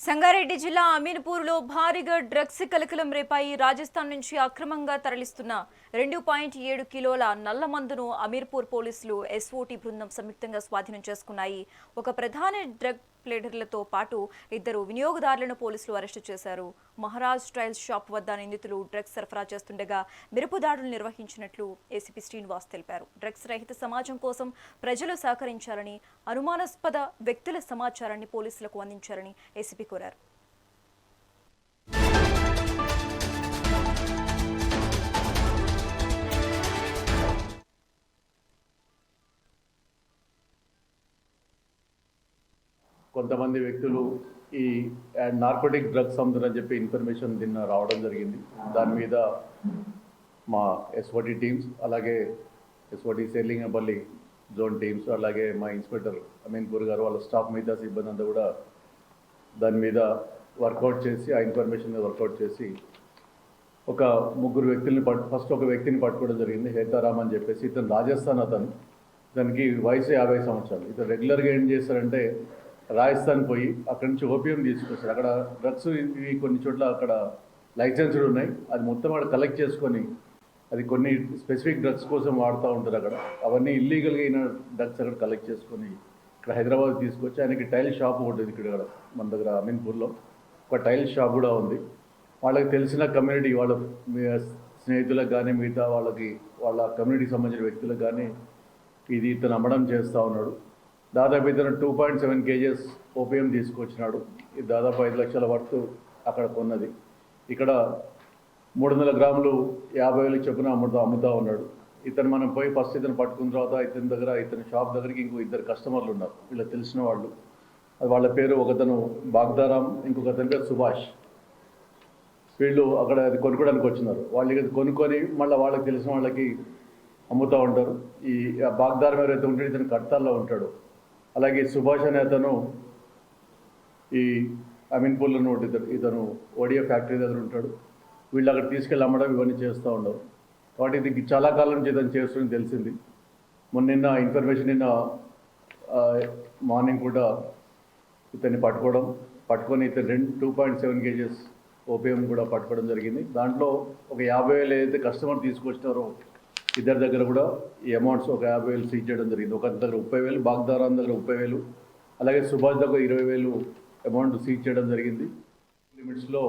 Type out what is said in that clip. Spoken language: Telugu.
సంగారెడ్డి జిల్లా అమీన్పూర్లో భారీగా డ్రగ్స్ కలకలం రేపాయి. రాజస్థాన్ నుంచి అక్రమంగా తరలిస్తున్న 2.7 కిలోల నల్ల మందును అమీర్పూర్ పోలీసులు ఎస్ఓటీ బృందం సంయుక్తంగా స్వాధీనం చేసుకున్నాయి. ఒక ప్రధాన డ్రగ్ ప్లేడర్లతో పాటు 2 వినియోగదారులను పోలీసులు అరెస్టు చేశారు. మహారాజ్ టైల్స్ షాప్ వద్ద నిందితులు డ్రగ్స్ సరఫరా చేస్తుండగా మెరుపు దాడులు నిర్వహించినట్లు ఏసీపీ శ్రీనివాస్ తెలిపారు. డ్రగ్స్ రహిత సమాజం కోసం ప్రజలు సహకరించాలని, అనుమానాస్పద వ్యక్తుల సమాచారాన్ని పోలీసులకు అందించాలని ఏసీపీ కోరారు. కొంతమంది వ్యక్తులు ఈ నార్కోటిక్ డ్రగ్స్ అమ్ముతారని చెప్పి ఇన్ఫర్మేషన్ నిన్న రావడం జరిగింది. దాని మీద మా ఎస్ఓటీ టీమ్స్, అలాగే ఎస్ఓటీ సేలింగపల్లి జోన్ టీమ్స్, అలాగే మా ఇన్స్పెక్టర్ అమీన్పూర్ గారు వాళ్ళ స్టాఫ్ మీద సిబ్బంది అంతా కూడా దాని మీద వర్కౌట్ చేసి, ఆ ఇన్ఫర్మేషన్ మీద వర్కౌట్ చేసి ఒక 3 వ్యక్తుల్ని ఫస్ట్ ఒక వ్యక్తిని పట్టుకోవడం జరిగింది. హేతారామ్ అని చెప్పేసి, ఇతను రాజస్థాన్. దానికి వయసు 50 సంవత్సరాలు. ఇతను రెగ్యులర్గా ఏం చేస్తారంటే రాజస్థాన్ పోయి అక్కడి నుంచి ఓపియం తీసుకొస్తారు. అక్కడ డ్రగ్స్ ఇవి కొన్ని చోట్ల అక్కడ లైసెన్స్డ్ ఉన్నాయి. అది మొత్తం అక్కడ కలెక్ట్ చేసుకొని అది కొన్ని స్పెసిఫిక్ డ్రగ్స్ కోసం వాడుతూ ఉంటారు. అక్కడ అవన్నీ ఇల్లీగల్గా అయిన డ్రగ్స్ అక్కడ కలెక్ట్ చేసుకొని ఇక్కడ హైదరాబాద్ తీసుకొచ్చి, ఆయనకి టైల్ షాప్ ఒకటి ఇక్కడ మన దగ్గర అమీన్పూర్లో ఒక టైల్ షాప్ కూడా ఉంది. వాళ్ళకి తెలిసిన కమ్యూనిటీ, వాళ్ళ స్నేహితులకు కానీ, మిగతా వాళ్ళ కమ్యూనిటీకి సంబంధించిన వ్యక్తులకు కానీ ఇది ఇతను అమ్మడం చేస్తూ ఉన్నాడు. దాదాపు ఇతను 2.7 kgs ఓపియం తీసుకొచ్చినాడు. ఇది దాదాపు 5 లక్షల వర్త్ అక్కడ కొన్నది. ఇక్కడ 300 గ్రాములు 50,000 చొప్పున అమ్ముతూ ఉన్నాడు. ఇతను మనం పోయి ఫస్ట్ ఇతను పట్టుకున్న తర్వాత ఇతని షాప్ దగ్గరికి ఇంకో 2 కస్టమర్లు ఉన్నారు, వీళ్ళకి తెలిసిన వాళ్ళు. వాళ్ళ పేరు ఒకతను బాగ్దారాం, ఇంకొకతని పేరు సుభాష్. వీళ్ళు అక్కడ అది కొనుక్కోవడానికి వచ్చినారు. వాళ్ళు ఇది కొనుక్కొని మళ్ళీ వాళ్ళకి తెలిసిన వాళ్ళకి అమ్ముతూ ఉంటారు. ఈ బాగ్దారం ఎవరైతే ఉంటాడో ఇతను కడతాల్లో ఉంటాడు. అలాగే సుభాష్ అనే అతను ఈ అమీన్పూర్లో ఇతను ఓడియా ఫ్యాక్టరీ దగ్గర ఉంటాడు. వీళ్ళు అక్కడ తీసుకెళ్ళి అమ్మడం ఇవన్నీ చేస్తూ ఉండవు. కాబట్టి ఇది చాలా కాలం నుంచి ఇతను చేస్తుందని తెలిసింది. నిన్న ఇన్ఫర్మేషన్ మార్నింగ్ కూడా ఇతన్ని పట్టుకొని ఇతను 2.7 kgs ఓపియం కూడా పట్టుకోవడం జరిగింది. దాంట్లో ఒక 50,000 ఏదైతే కస్టమర్ తీసుకొచ్చినారో ఇద్దరి దగ్గర కూడా ఈ అమౌంట్స్ ఒక 50,000 సీజ్ చేయడం జరిగింది. ఒక దగ్గర 30,000, బాగ్దారాం దగ్గర 30,000, అలాగే సుభాష్ దగ్గర 20,000 అమౌంట్ సీజ్ చేయడం జరిగింది. లిమిట్స్లో